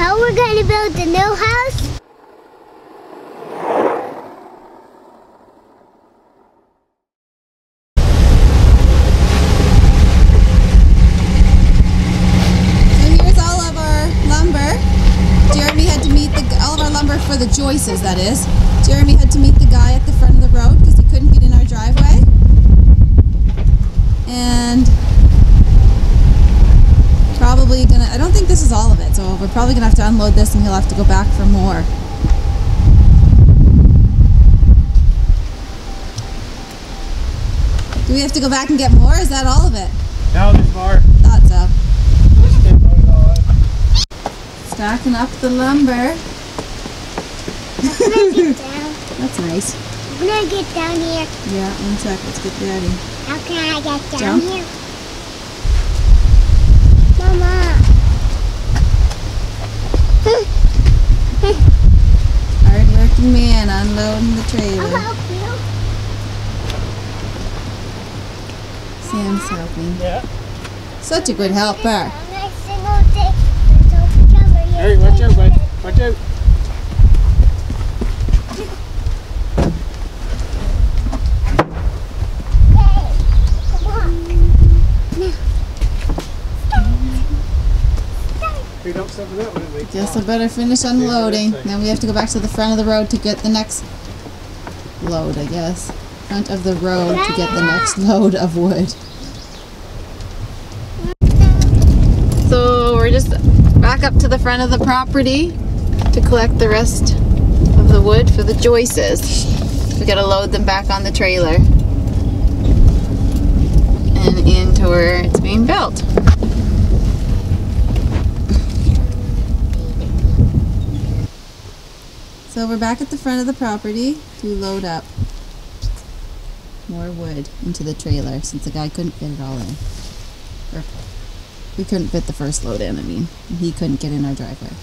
how we're going to build the new house? Jeremy had to meet all of our lumber for the joists, that is. Jeremy had to meet the guy at the front of the road because he couldn't get in our driveway. And probably gonna, I don't think this is all of it, so we're probably gonna have to unload this and he'll have to go back for more. Do we have to go back and get more? Is that all of it? No, there's more. Thought so. Stacking up the lumber. That's nice. I'm gonna get down here. Yeah, one sec. Let's get ready. How can I get down Jump. here? Mama. Hard working man unloading the trailer. I'll help you. Sam's helping. Yeah. Such a good helper. Hey, watch out, bud. Watch out. We don't stop that one. Guess I better finish unloading. Then we have to go back to the front of the road to get the next load, I guess. Front of the road to get the next load of wood. So we're just back up to the front of the property to collect the rest of the wood for the joists. We gotta load them back on the trailer and into where it's being built. So we're back at the front of the property to load up more wood into the trailer since the guy couldn't fit it all in. Or we couldn't fit the first load in, I mean. He couldn't get in our driveway.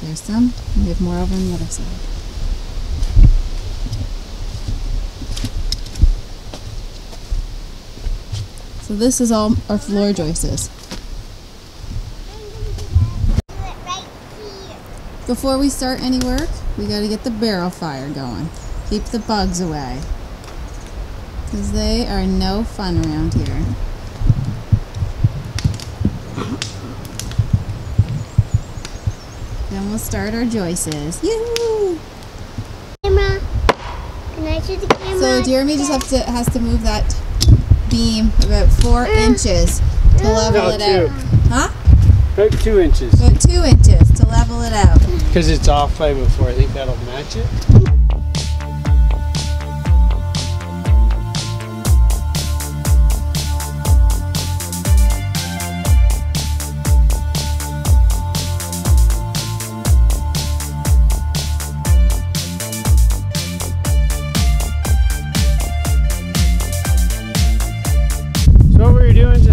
There's some. We have more over on the other side. So this is all our floor joists. Before we start any work, we gotta get the barrel fire going. Keep the bugs away. Because they are no fun around here. Then we'll start our joists. Yoo-hoo! Camera. Can I shoot the camera? So Jeremy just has to move that beam about 4 inches to level it out. Huh? About 2 inches. About 2 inches to level it out. Because it's off by before. I think that'll match it.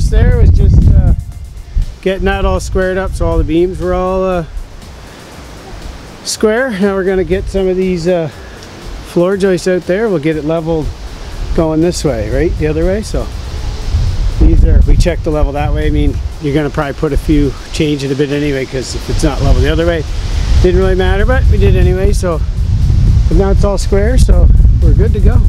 There was just getting that all squared up so all the beams were all square. Now we're going to get some of these floor joists out there. We'll get it leveled going this way, right? The other way. So these are, we checked the level that way. I mean, you're going to probably put a few, change it a bit anyway, because if it's not level the other way, didn't really matter, but we did anyway. So but now it's all square, so we're good to go.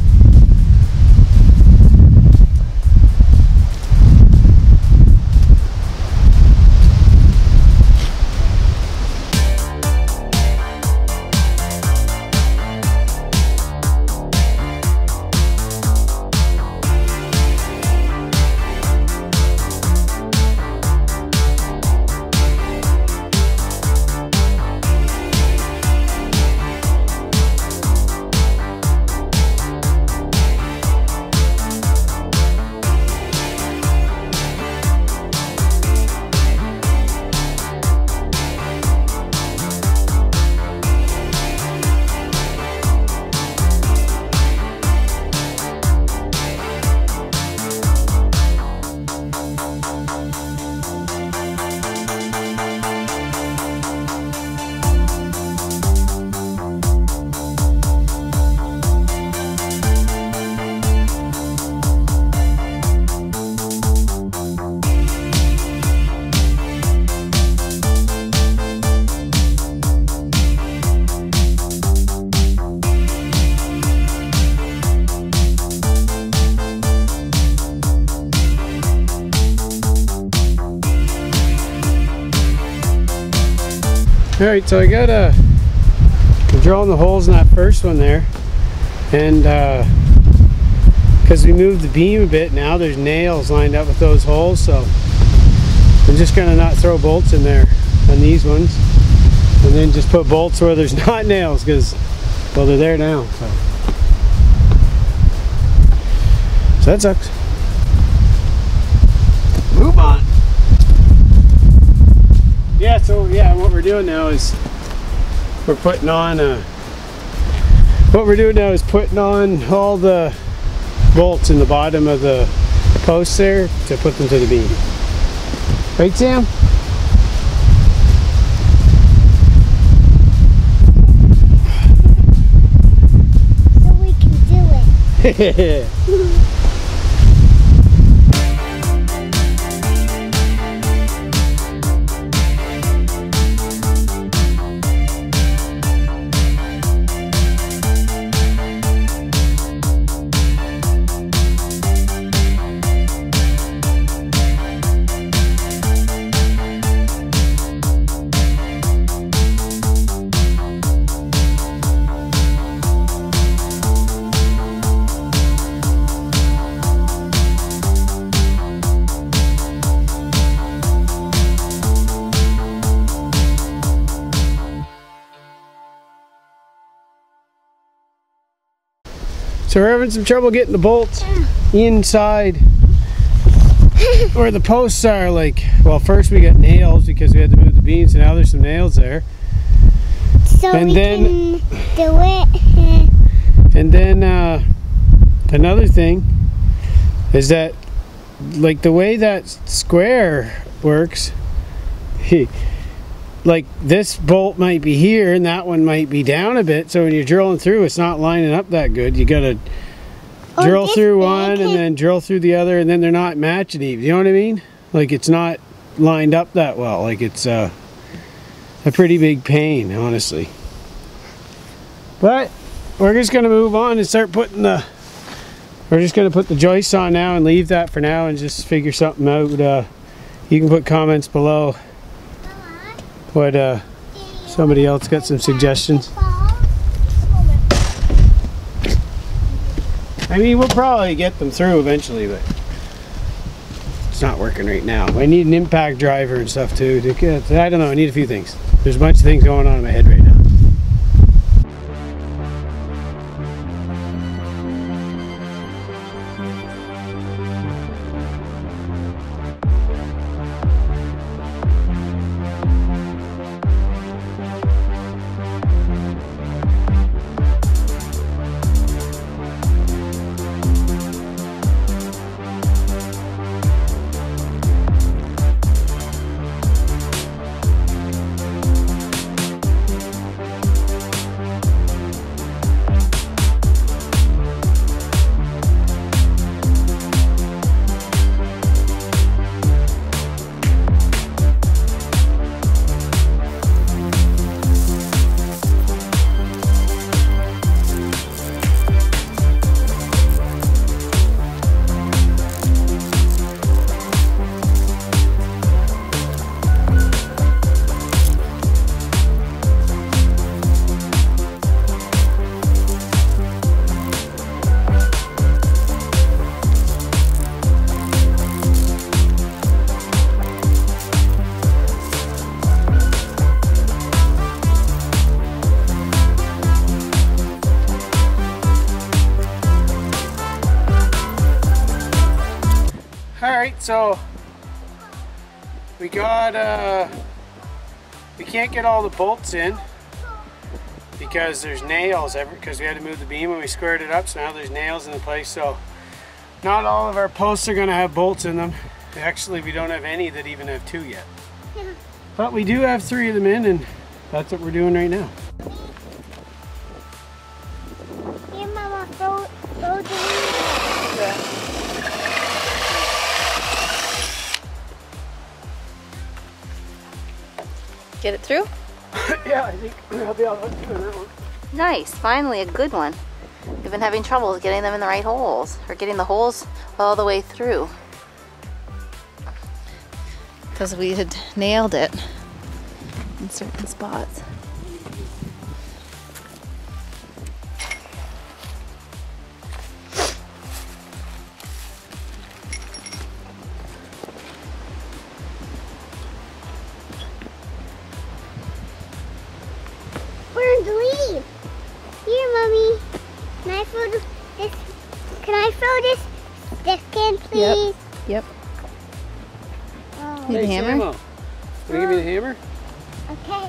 Alright, so I got I'm drilling the holes in that first one there, and because we moved the beam a bit, now there's nails lined up with those holes, so I'm just gonna not throw bolts in there on these ones, and then just put bolts where there's not nails, because, well, they're there now. So that sucks. Move on. Yeah, so yeah, what we're doing now is we're putting on all the bolts in the bottom of the posts there to put them to the beam. Right, Sam? So we can do it. So we're having some trouble getting the bolts inside where the posts are. Like, well, first we got nails because we had to move the beams, and now there's some nails there. So and we then can do it. and then another thing is that, like, the way that square works, like this bolt might be here and that one might be down a bit, so when you're drilling through, it's not lining up that good. You gotta drill through one and then drill through the other, and then they're not matching even. You know what I mean? Like, it's not lined up that well. Like, it's a pretty big pain, honestly. But we're just gonna move on and start putting we're just gonna put the joists on now and leave that for now and just figure something out. You can put comments below what somebody else got some suggestions. I mean, we'll probably get them through eventually, but it's not working right now. I need an impact driver and stuff too. I don't know, I need a few things. There's a bunch of things going on in my head right now. Alright, so we got we can't get all the bolts in because there's nails because we had to move the beam when we squared it up, so now there's nails in the place. So not all of our posts are going to have bolts in them. Actually, we don't have any that even have 2 yet. But we do have 3 of them in, and that's what we're doing right now. Here, Mama, throw the Yeah. Get it through? Yeah, I think I'll be able to do that one. Nice, finally a good one. We've been having trouble getting them in the right holes, or getting the holes all the way through, because we had nailed it in certain spots. Where's the leaf? Here, Mommy. Can I throw this? Can I throw this stick in, please? Yep. Oh. Need a hammer? Samo, can you give me the hammer? Okay.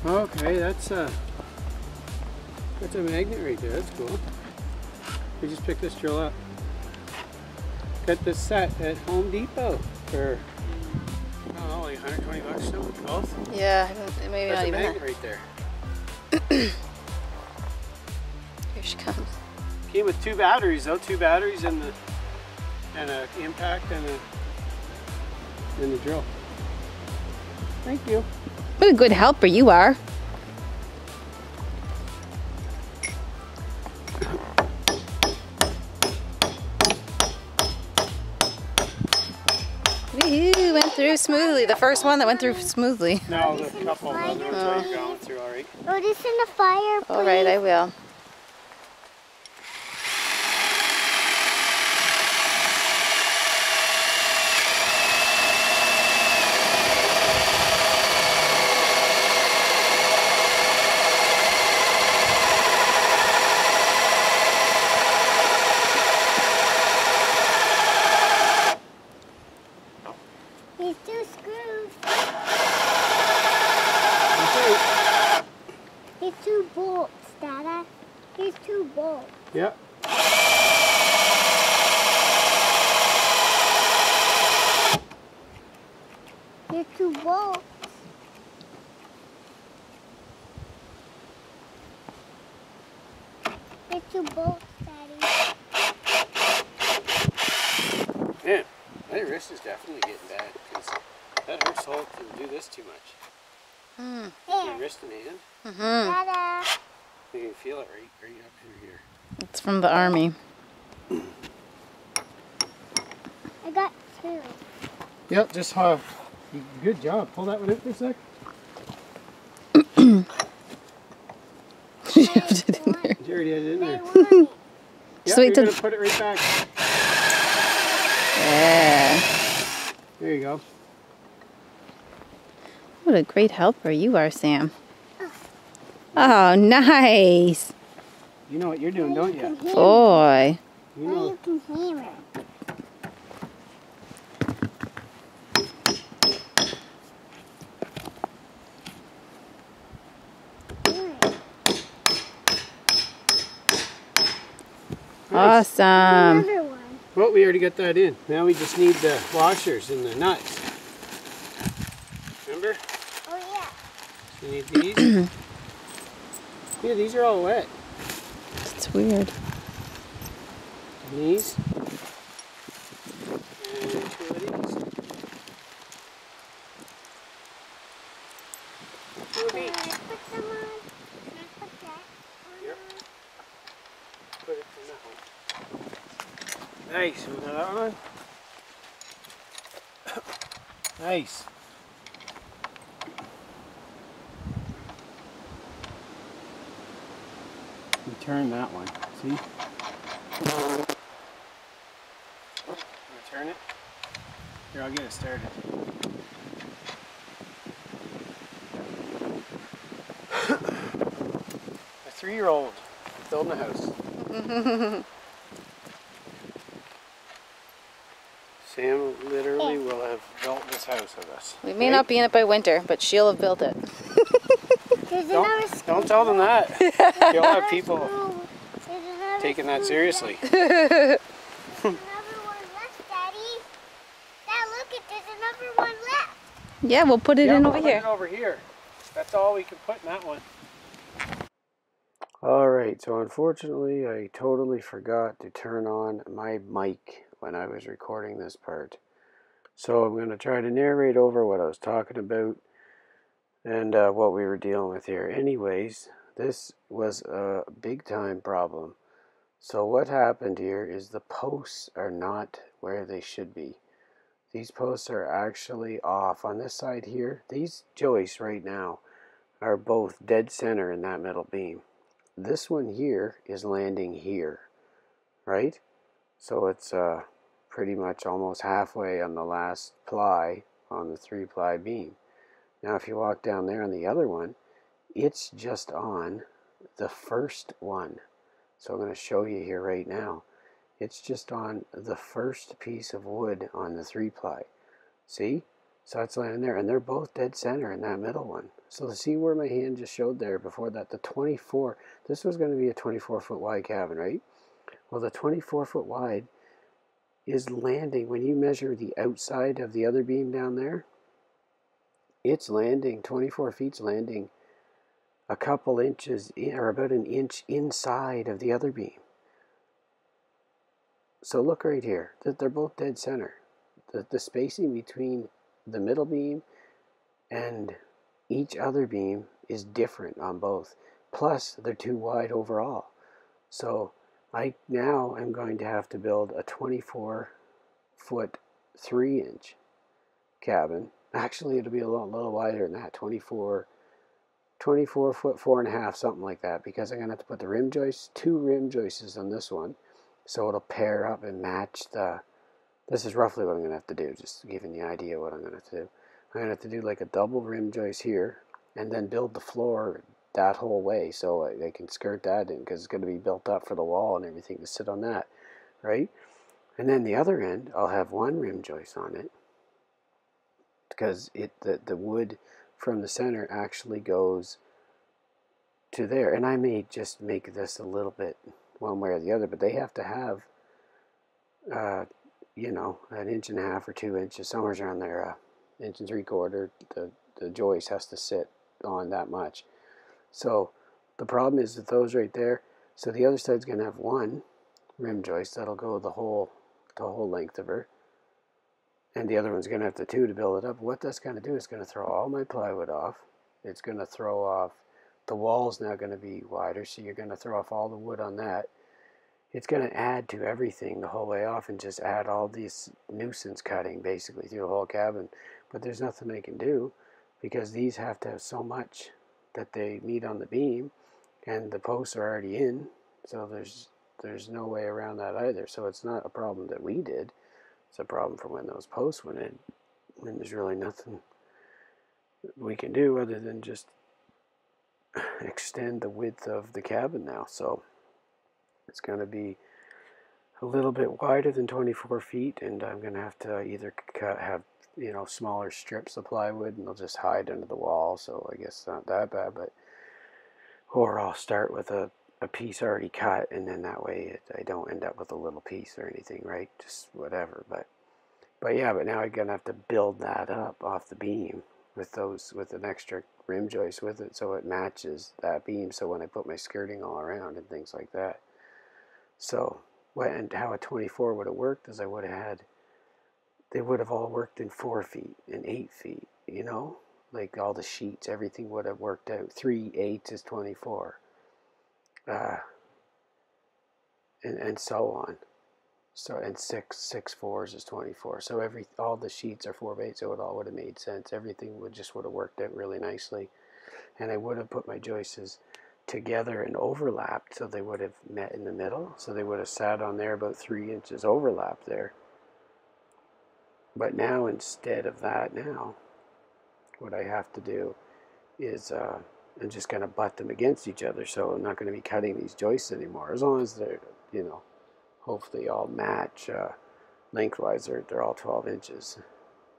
Okay, that's a magnet right there. That's cool. We just picked this drill up. Got this set at Home Depot for I don't know, like 120 bucks something both. Yeah, maybe That's not a even magnet that. right there. Here she comes. Came with 2 batteries though, 2 batteries and a impact and the drill. Thank you. What a good helper you are. Woohoo, went through smoothly. The first one that went through smoothly. No, the couple of others are going through alright. Throw this in the fire, please. All right, I will. Here's 2 screws. Here's 2 bolts, Dada. Here's 2 bolts. Yep. Here's 2 bolts. Here's 2 bolts, Daddy. Man, my wrist is definitely getting bad because that hurts so to do this too much. My There. wrist and hand, Dada. you can feel it right up through here. It's from the army. I got 2. Yep, just good job. Pull that one in for a sec. Shoved it in there. You already had it in there. They want it. Yep, wait you're till- gonna put it right back. Yeah. There you go. What a great helper you are, Sam. Oh, nice. You know what you're doing, don't you? Boy. You Now know. you can hammer. Nice. Awesome. Another one. Well, we already got that in. Now we just need the washers and the nuts. Remember? Oh yeah. So you need these. Yeah, these are all wet. It's weird. And these. And 2 of these. 2 of Can I each. put them on? Can I put that on? Yep. Put it in that one. Nice. We got that one on. Nice. We turn that one. See? You turn it? Here, I'll get it started. A 3-year-old building a house. Sam literally will have built this house with us. We may not be in it by winter, but she'll have built it. There's another screw. Don't tell them that. You'll have people There's another taking that screw. seriously. There's another one left, Daddy. Dad, look it. There's another one left. Yeah, we'll put it in over Put here. it over here. That's all we can put in that one. Alright, so unfortunately I totally forgot to turn on my mic when I was recording this part. So I'm going to try to narrate over what I was talking about and what we were dealing with here. Anyways, this was a big time problem. So what happened here is the posts are not where they should be. these posts are actually off. On this side here, these joists right now are both dead center in that middle beam. This one here is landing here, right? So it's pretty much almost halfway on the last ply on the 3-ply beam. Now if you walk down there on the other one, it's just on the first one. So I'm going to show you here right now. It's just on the first piece of wood on the 3-ply. See? So it's landing there, and they're both dead center in that middle one. So see where my hand just showed there before that, the 24, this was going to be a 24-foot wide cabin, right? Well, the 24-foot wide is landing, when you measure the outside of the other beam down there, it's landing, 24 feet's landing a couple inches, or about an inch inside of the other beam. So look right here, they're both dead center. The spacing between the middle beam and each other beam is different on both. Plus, they're too wide overall. So I now am going to have to build a 24-foot 3-inch cabin. Actually, it'll be a little wider than that, 24 foot 4.5, something like that, because I'm going to have to put the rim joists, 2 rim joists on this one, so it'll pair up and match the, this is roughly what I'm going to have to do, just giving the idea what I'm going to have to do. I'm going to have to do like a double rim joist here, and then build the floor that whole way, so I can skirt that in, because it's going to be built up for the wall and everything to sit on that, right? And then the other end, I'll have 1 rim joist on it, because the wood from the center actually goes to there. And I may just make this a little bit one way or the other, but they have to have, you know, 1.5 inches or 2 inches, somewhere around there, 1 3/4. The joist has to sit on that much. So the problem is with those right there. So the other side's going to have 1 rim joist that'll go the whole length of her. And the other one's going to have the 2 to build it up. What that's going to do is going to throw all my plywood off. It's going to throw off, the wall's now going to be wider, so you're going to throw off all the wood on that. It's going to add to everything the whole way off and just add all this nuisance cutting basically through the whole cabin. But there's nothing I can do, because these have to have so much that they meet on the beam, and the posts are already in, so there's no way around that either. So it's not a problem that we did. It's a problem for when those posts went in, and there's really nothing we can do other than just extend the width of the cabin now. So it's going to be a little bit wider than 24 feet, and I'm going to have to either have, you know, smaller strips of plywood, and they'll just hide under the wall, so I guess not that bad, but, or I'll start with a piece already cut, and then that way I don't end up with a little piece or anything, right? Just whatever. But yeah, but now I'm gonna have to build that up off the beam with an extra rim joist with it, so it matches that beam, so when I put my skirting all around and things like that. So and how a 24 would have worked is they would have all worked in 4 feet and 8 feet, you know, like all the sheets, everything would have worked out. 3 8 is 24. And so on. So, and 6 4s is 24. So all the sheets are 4 by 8, so it all would have made sense. Everything would have worked out really nicely. And I would have put my joists together and overlapped, so they would have met in the middle. So they would have sat on there about 3 inches overlap there. But now, instead of that, now what I have to do is I'm just going to butt them against each other, so I'm not going to be cutting these joists anymore, as long as they're, you know, hopefully all match lengthwise. They're all 12 inches,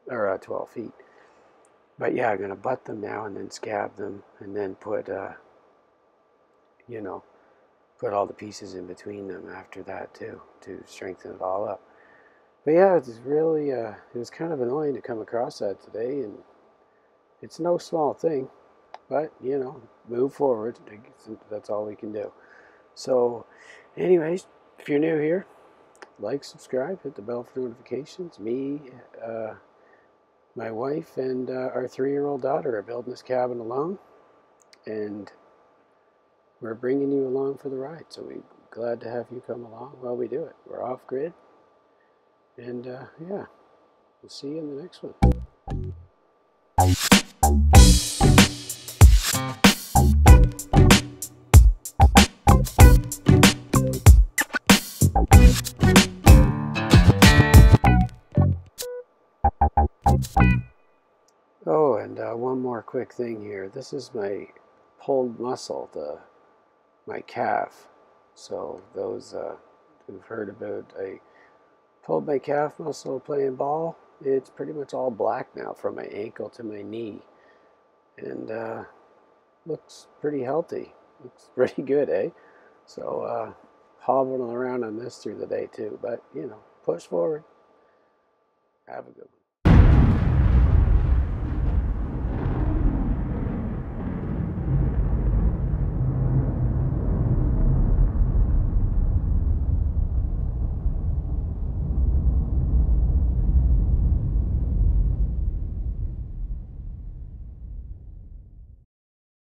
or 12 feet. But yeah, I'm going to butt them now and then scab them, and then put, you know, put all the pieces in between them after that too, to strengthen it all up. But yeah, it's really, it was kind of annoying to come across that today, and it's no small thing. But, you know, move forward. That's all we can do. So, anyways, if you're new here, like, subscribe, hit the bell for notifications. Me, my wife, and our 3-year-old daughter are building this cabin alone. And we're bringing you along for the ride. So we're glad to have you come along while we do it. We're off-grid. And, yeah. we'll see you in the next one. Oh, and one more quick thing here. This is my pulled muscle, my calf. So those who've heard about, I pulled my calf muscle playing ball. It's pretty much all black now from my ankle to my knee, and looks pretty healthy. Looks pretty good, eh? So hobbling around on this through the day too. But you know, push forward. Have a good one.